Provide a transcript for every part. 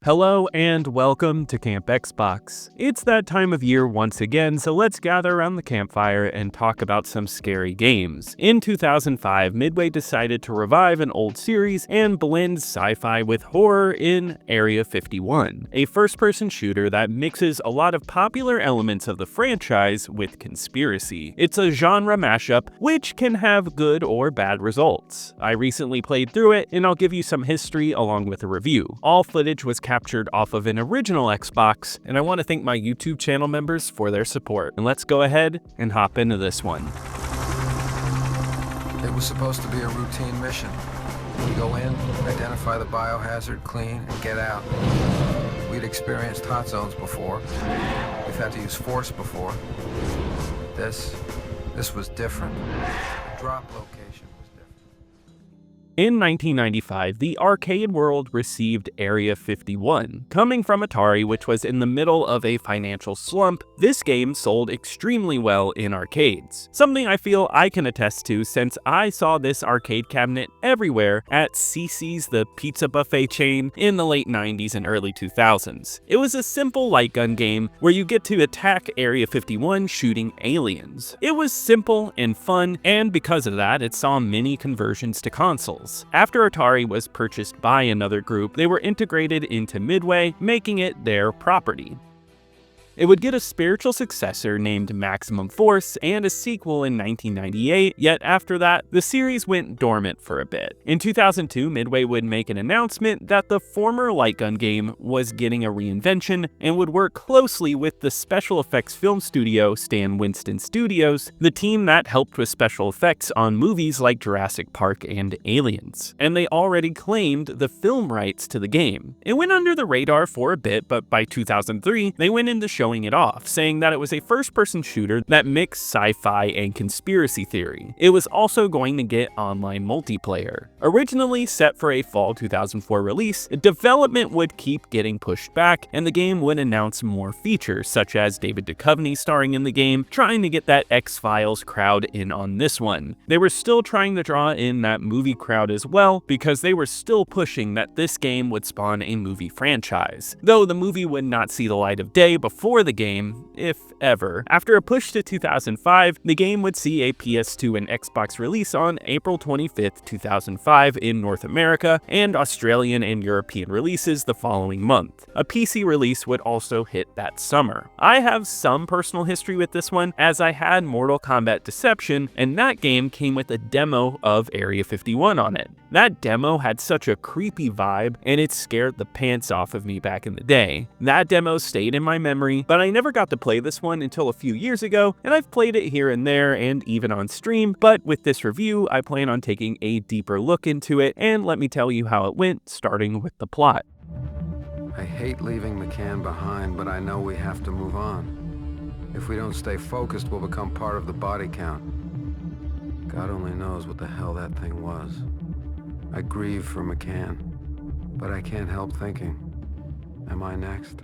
Hello and welcome to Camp Xbox. It's that time of year once again, so let's gather around the campfire and talk about some scary games. In 2005, Midway decided to revive an old series and blend sci-fi with horror in Area 51, a first-person shooter that mixes a lot of popular elements of the franchise with conspiracy. It's a genre mashup, which can have good or bad results. I recently played through it, and I'll give you some history along with a review. All footage was captured off of an original Xbox, and I want to thank my YouTube channel members for their support. And let's go ahead and hop into this one. It was supposed to be a routine mission. We go in, identify the biohazard, clean, and get out. We'd experienced hot zones before. We've had to use force before. This was different. The drop location was different. In 1995, the arcade world received Area 51. Coming from Atari, which was in the middle of a financial slump, this game sold extremely well in arcades. Something I feel I can attest to since I saw this arcade cabinet everywhere at CC's, the pizza buffet chain, in the late 90s and early 2000s. It was a simple light gun game where you get to attack Area 51 shooting aliens. It was simple and fun, and because of that, it saw many conversions to consoles. After Atari was purchased by another group, they were integrated into Midway, making it their property. It would get a spiritual successor named Maximum Force and a sequel in 1998, yet after that, the series went dormant for a bit. In 2002, Midway would make an announcement that the former light gun game was getting a reinvention and would work closely with the special effects film studio Stan Winston Studios, the team that helped with special effects on movies like Jurassic Park and Aliens. And they already claimed the film rights to the game. It went under the radar for a bit, but by 2003, they went into showing it off, saying that it was a first-person shooter that mixed sci-fi and conspiracy theory. It was also going to get online multiplayer. Originally set for a fall 2004 release, development would keep getting pushed back, and the game would announce more features, such as David Duchovny starring in the game, trying to get that X-Files crowd in on this one. They were still trying to draw in that movie crowd as well, because they were still pushing that this game would spawn a movie franchise, though the movie would not see the light of day before the game, if ever. After a push to 2005, the game would see a PS2 and Xbox release on April 25th, 2005 in North America, and Australian and European releases the following month. A PC release would also hit that summer. I have some personal history with this one, as I had Mortal Kombat Deception, and that game came with a demo of Area 51 on it. That demo had such a creepy vibe, and it scared the pants off of me back in the day. That demo stayed in my memory, but I never got to play this one until a few years ago, and I've played it here and there and even on stream, but with this review, I plan on taking a deeper look into it, and let me tell you how it went, starting with the plot. I hate leaving McCann behind, but I know we have to move on. If we don't stay focused, we'll become part of the body count. God only knows what the hell that thing was. I grieve for McCann, but I can't help thinking, am I next?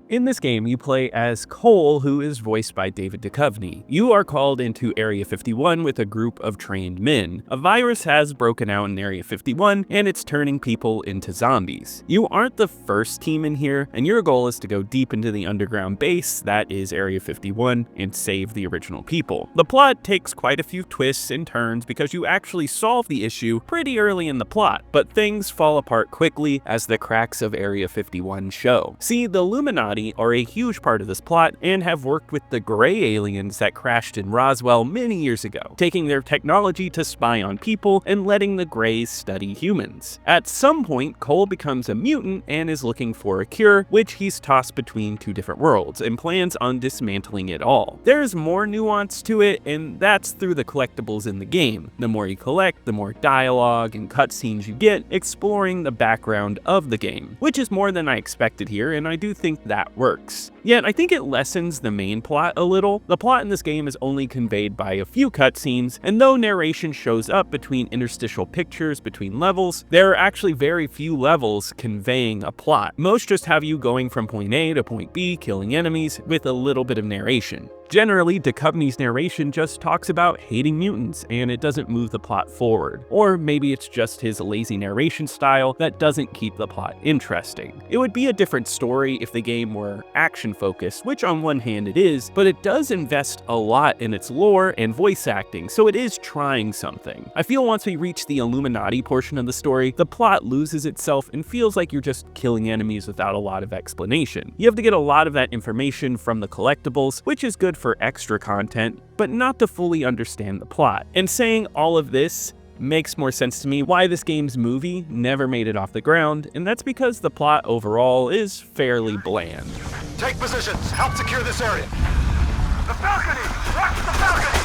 In this game, you play as Cole, who is voiced by David Duchovny. You are called into Area 51 with a group of trained men. A virus has broken out in Area 51, and it's turning people into zombies. You aren't the first team in here, and your goal is to go deep into the underground base, that is Area 51, and save the original people. The plot takes quite a few twists and turns because you actually solve the issue pretty early in the plot, but things fall apart quickly as the cracks of Area 51 show. See, the Illuminati are a huge part of this plot and have worked with the gray aliens that crashed in Roswell many years ago, taking their technology to spy on people and letting the grays study humans. At some point, Cole becomes a mutant and is looking for a cure, which he's tossed between two different worlds and plans on dismantling it all. There's more nuance to it, and that's through the collectibles in the game. The more you collect, the more dialogue and cutscenes you get, exploring the background of the game, which is more than I expected here, and I do think that works. Yet I think it lessens the main plot a little. The plot in this game is only conveyed by a few cutscenes, and though narration shows up between interstitial pictures between levels, there are actually very few levels conveying a plot. Most just have you going from point A to point B, killing enemies, with a little bit of narration. Generally, Duchovny's narration just talks about hating mutants, and it doesn't move the plot forward. Or maybe it's just his lazy narration style that doesn't keep the plot interesting. It would be a different story if the game were action-focused, which on one hand it is, but it does invest a lot in its lore and voice acting, so it is trying something. I feel once we reach the Illuminati portion of the story, the plot loses itself and feels like you're just killing enemies without a lot of explanation. You have to get a lot of that information from the collectibles, which is good for extra content, but not to fully understand the plot. And saying all of this makes more sense to me why this game's movie never made it off the ground, and that's because the plot overall is fairly bland. Take positions. Help secure this area. The balcony! Watch the balcony!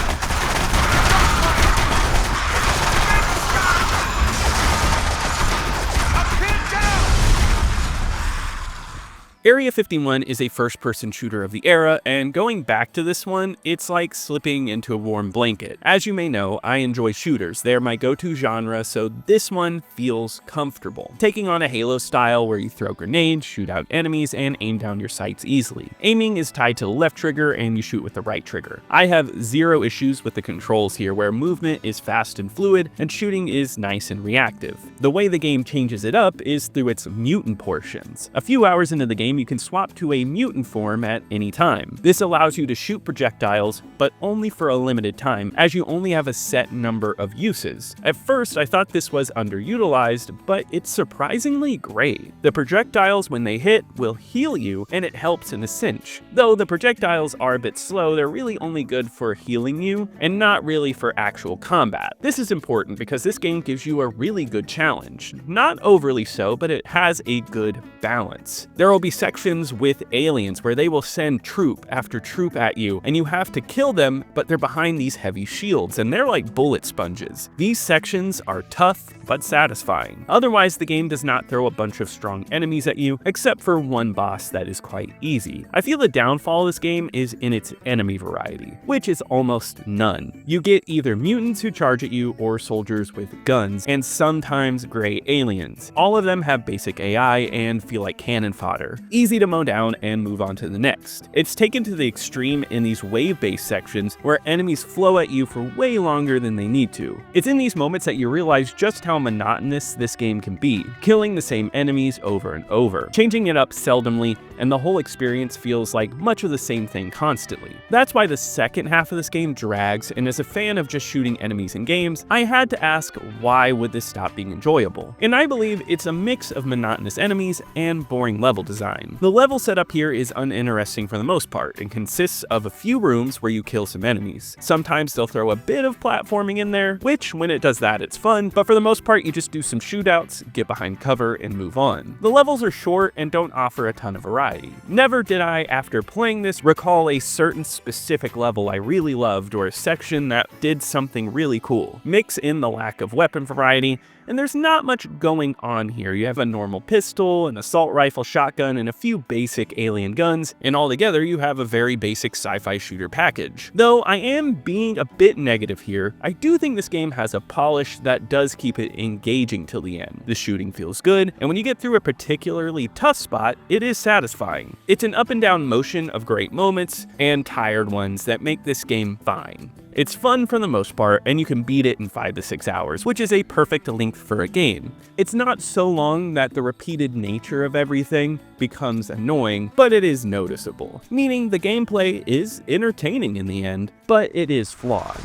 Area 51 is a first-person shooter of the era, and going back to this one, it's like slipping into a warm blanket. As you may know, I enjoy shooters. They're my go-to genre, so this one feels comfortable. Taking on a Halo style where you throw grenades, shoot out enemies, and aim down your sights easily. Aiming is tied to the left trigger, and you shoot with the right trigger. I have zero issues with the controls here, where movement is fast and fluid, and shooting is nice and reactive. The way the game changes it up is through its mutant portions. A few hours into the game, you can swap to a mutant form at any time. This allows you to shoot projectiles, but only for a limited time, as you only have a set number of uses. At first, I thought this was underutilized, but it's surprisingly great. The projectiles, when they hit, will heal you, and it helps in a cinch. Though the projectiles are a bit slow, they're really only good for healing you, and not really for actual combat. This is important because this game gives you a really good challenge. Not overly so, but it has a good balance. There will be sections with aliens where they will send troop after troop at you, and you have to kill them, but they're behind these heavy shields, and they're like bullet sponges. These sections are tough, but satisfying. Otherwise, the game does not throw a bunch of strong enemies at you, except for one boss that is quite easy. I feel the downfall of this game is in its enemy variety, which is almost none. You get either mutants who charge at you, or soldiers with guns, and sometimes gray aliens. All of them have basic AI and feel like cannon fodder. Easy to mow down and move on to the next. It's taken to the extreme in these wave-based sections where enemies flow at you for way longer than they need to. It's in these moments that you realize just how monotonous this game can be, killing the same enemies over and over, changing it up seldomly, and the whole experience feels like much of the same thing constantly. That's why the second half of this game drags, and as a fan of just shooting enemies in games, I had to ask, why would this stop being enjoyable? And I believe it's a mix of monotonous enemies and boring level design. The level setup here is uninteresting for the most part, and consists of a few rooms where you kill some enemies. Sometimes they'll throw a bit of platforming in there, which when it does that, it's fun, but for the most part, you just do some shootouts, get behind cover, and move on. The levels are short and don't offer a ton of variety. Never did I, after playing this, recall a certain specific level I really loved or a section that did something really cool. Mix in the lack of weapon variety, and there's not much going on here. You have a normal pistol, an assault rifle, shotgun, and a few basic alien guns, and altogether you have a very basic sci-fi shooter package. Though I am being a bit negative here, I do think this game has a polish that does keep it engaging till the end. The shooting feels good, and when you get through a particularly tough spot, it is satisfying. It's an up and down motion of great moments and tired ones that make this game fine. It's fun for the most part, and you can beat it in 5 to 6 hours, which is a perfect length for a game. It's not so long that the repeated nature of everything becomes annoying, but it is noticeable, meaning the gameplay is entertaining in the end, but it is flawed.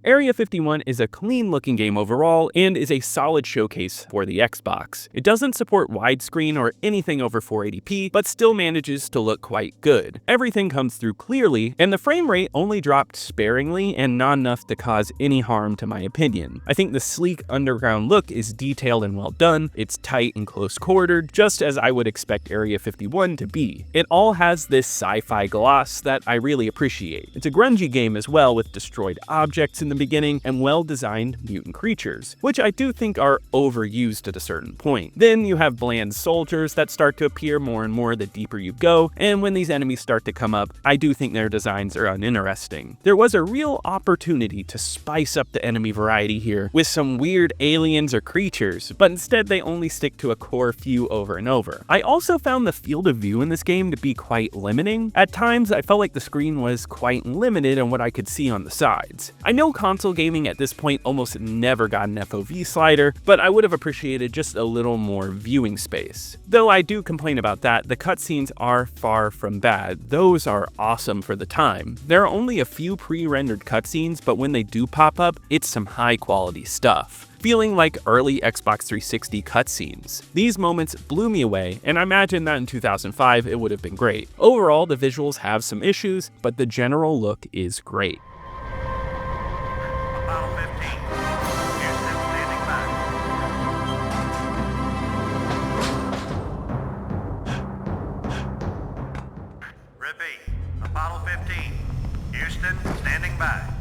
Area 51 is a clean-looking game overall and is a solid showcase for the Xbox. It doesn't support widescreen or anything over 480p, but still manages to look quite good. Everything comes through clearly, and the frame rate only dropped sparingly and not enough to cause any harm to my opinion. I think the sleek underground look is detailed and well done, it's tight and close-quartered, just as I would expect Area 51 to be. It all has this sci-fi gloss that I really appreciate. It's a grungy game as well, with destroyed objects in the beginning and well-designed mutant creatures, which I do think are overused at a certain point. Then you have bland soldiers that start to appear more and more the deeper you go, and when these enemies start to come up, I do think their designs are uninteresting. There was a real opportunity to spice up the enemy variety here with some weird aliens or creatures, but instead they only stick to a core few over and over. I also found the field of view in this game to be quite limiting. At times, I felt like the screen was quite limited on what I could see on the sides. I know console gaming at this point almost never got an FOV slider, but I would have appreciated just a little more viewing space. Though I do complain about that, the cutscenes are far from bad. Those are awesome for the time. There are only a few pre-rendered cutscenes, but when they do pop up, it's some high quality stuff, feeling like early Xbox 360 cutscenes. These moments blew me away, and I imagine that in 2005 it would have been great. Overall, the visuals have some issues, but the general look is great. Apollo 15. Houston, standing by. Repeat. Apollo 15. Houston, standing by.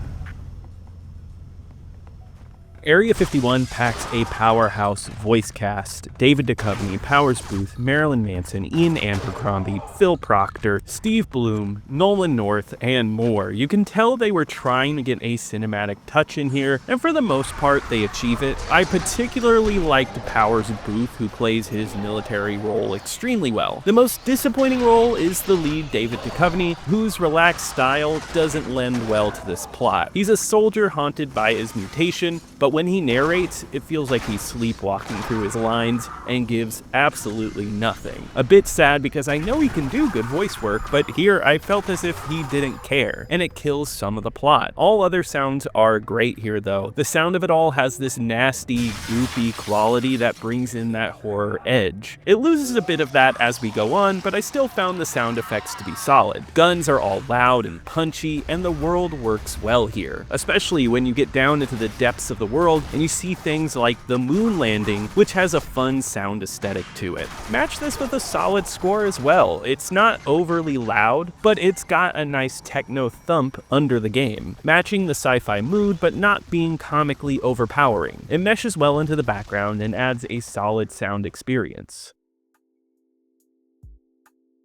Area 51 packs a powerhouse voice cast. David Duchovny, Powers Booth, Marilyn Manson, Ian Abercrombie, Phil Proctor, Steve Bloom, Nolan North, and more. You can tell they were trying to get a cinematic touch in here, and for the most part, they achieve it. I particularly liked Powers Booth, who plays his military role extremely well. The most disappointing role is the lead, David Duchovny, whose relaxed style doesn't lend well to this plot. He's a soldier haunted by his mutation, but when he narrates, it feels like he's sleepwalking through his lines and gives absolutely nothing. A bit sad because I know he can do good voice work, but here I felt as if he didn't care, and it kills some of the plot. All other sounds are great here though. The sound of it all has this nasty, goopy quality that brings in that horror edge. It loses a bit of that as we go on, but I still found the sound effects to be solid. Guns are all loud and punchy, and the world works well here, especially when you get down into the depths of the world and you see things like the moon landing, which has a fun sound aesthetic to it. Match this with a solid score as well. It's not overly loud, but it's got a nice techno thump under the game, matching the sci-fi mood but not being comically overpowering. It meshes well into the background and adds a solid sound experience.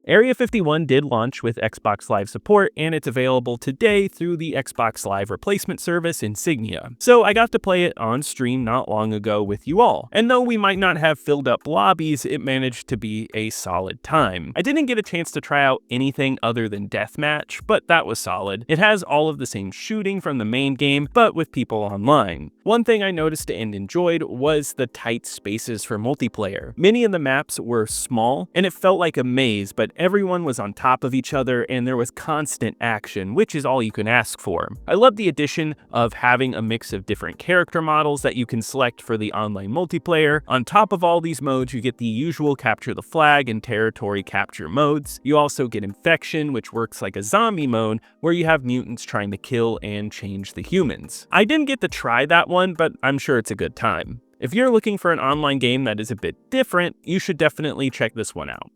Area 51 did launch with Xbox Live support, and it's available today through the Xbox Live replacement service Insignia. So I got to play it on stream not long ago with you all, and though we might not have filled up lobbies, it managed to be a solid time. I didn't get a chance to try out anything other than Deathmatch, but that was solid. It has all of the same shooting from the main game, but with people online. One thing I noticed and enjoyed was the tight spaces for multiplayer. Many of the maps were small, and it felt like a maze, but everyone was on top of each other and there was constant action, which is all you can ask for. I love the addition of having a mix of different character models that you can select for the online multiplayer. On top of all these modes, you get the usual capture the flag and territory capture modes. You also get infection, which works like a zombie mode, where you have mutants trying to kill and change the humans. I didn't get to try that one, but I'm sure it's a good time. If you're looking for an online game that is a bit different, you should definitely check this one out.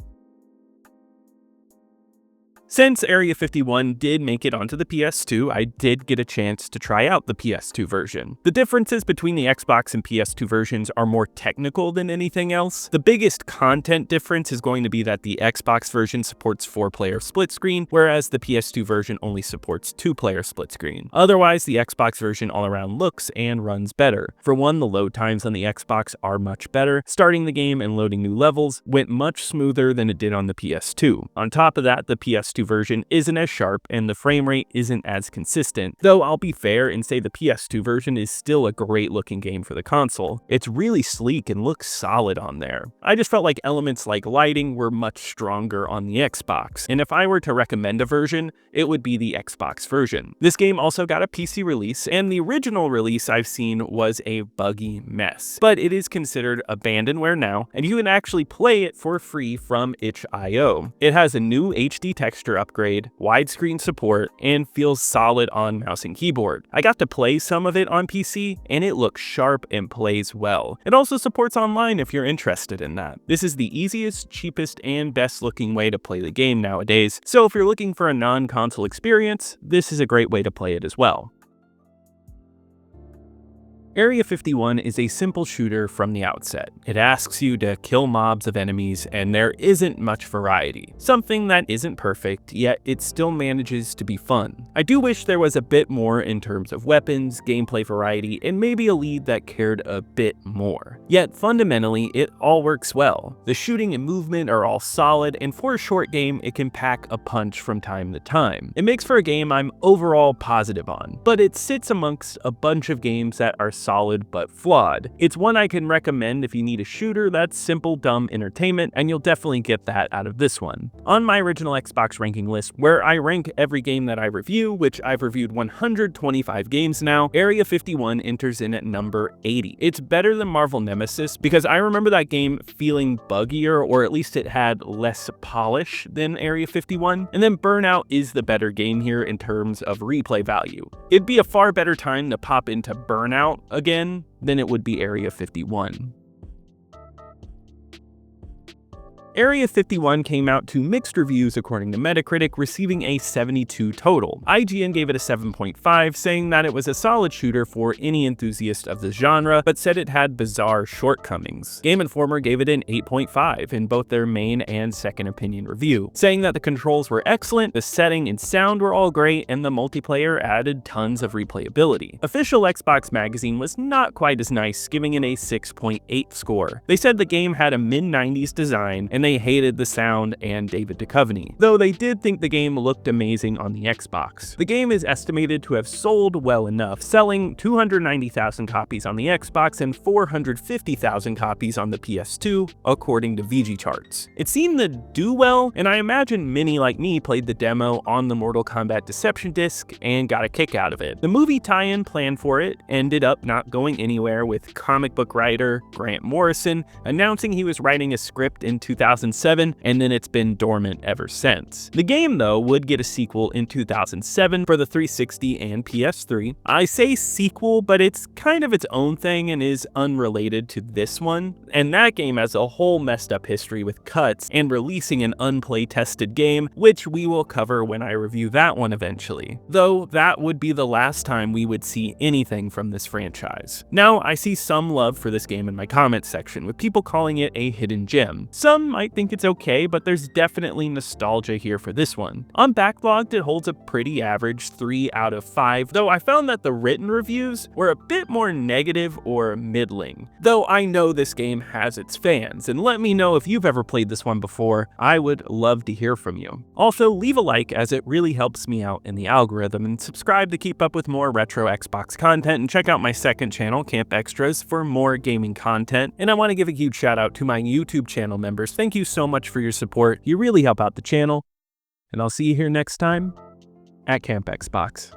Since Area 51 did make it onto the PS2, I did get a chance to try out the PS2 version. The differences between the Xbox and PS2 versions are more technical than anything else. The biggest content difference is going to be that the Xbox version supports 4-player split screen, whereas the PS2 version only supports 2-player split screen. Otherwise, the Xbox version all around looks and runs better. For one, the load times on the Xbox are much better. Starting the game and loading new levels went much smoother than it did on the PS2. On top of that, the PS2 version isn't as sharp and the frame rate isn't as consistent, though I'll be fair and say the PS2 version is still a great looking game for the console. It's really sleek and looks solid on there. I just felt like elements like lighting were much stronger on the Xbox, and if I were to recommend a version, it would be the Xbox version. This game also got a PC release, and the original release I've seen was a buggy mess, but it is considered abandonware now, and you can actually play it for free from itch.io. It has a new HD texture upgrade, widescreen support, and feels solid on mouse and keyboard. I got to play some of it on PC, and it looks sharp and plays well. It also supports online if you're interested in that. This is the easiest, cheapest, and best looking way to play the game nowadays, so if you're looking for a non-console experience, this is a great way to play it as well. Area 51 is a simple shooter from the outset. It asks you to kill mobs of enemies, and there isn't much variety. Something that isn't perfect, yet it still manages to be fun. I do wish there was a bit more in terms of weapons, gameplay variety, and maybe a lead that cared a bit more. Yet fundamentally, it all works well. The shooting and movement are all solid, and for a short game, it can pack a punch from time to time. It makes for a game I'm overall positive on, but it sits amongst a bunch of games that are solid but flawed. It's one I can recommend if you need a shooter that's simple, dumb entertainment, and you'll definitely get that out of this one. On my original Xbox ranking list, where I rank every game that I review, which I've reviewed 125 games now, Area 51 enters in at number 80. It's better than Marvel Nemesis because I remember that game feeling buggier, or at least it had less polish than Area 51, and then Burnout is the better game here in terms of replay value. It'd be a far better time to pop into Burnout again than it would be Area 51. Area 51 came out to mixed reviews according to Metacritic, receiving a 72 total. IGN gave it a 7.5, saying that it was a solid shooter for any enthusiast of the genre, but said it had bizarre shortcomings. Game Informer gave it an 8.5 in both their main and second opinion review, saying that the controls were excellent, the setting and sound were all great, and the multiplayer added tons of replayability. Official Xbox Magazine was not quite as nice, giving it a 6.8 score. They said the game had a mid-90s design, and they hated the sound and David Duchovny, though they did think the game looked amazing on the Xbox. The game is estimated to have sold well enough, selling 290,000 copies on the Xbox and 450,000 copies on the PS2, according to VG charts. It seemed to do well, and I imagine many like me played the demo on the Mortal Kombat Deception disc and got a kick out of it. The movie tie-in planned for it ended up not going anywhere, with comic book writer Grant Morrison announcing he was writing a script in 2007, and then it's been dormant ever since. The game, though, would get a sequel in 2007 for the 360 and PS3. I say sequel, but it's kind of its own thing and is unrelated to this one. And that game has a whole messed up history with cuts and releasing an unplay-tested game, which we will cover when I review that one eventually. Though that would be the last time we would see anything from this franchise. Now, I see some love for this game in my comments section, with people calling it a hidden gem. Some might think it's okay, but there's definitely nostalgia here for this one. On Backlogged, it holds a pretty average 3 out of 5, though I found that the written reviews were a bit more negative or middling. Though I know this game has its fans, and let me know if you've ever played this one before. I would love to hear from you. Also, leave a like, as it really helps me out in the algorithm, and subscribe to keep up with more retro Xbox content, and check out my second channel, Camp Extras, for more gaming content. And I want to give a huge shout out to my YouTube channel members. Thank you so much for your support. You really help out the channel, and I'll see you here next time at Camp Xbox.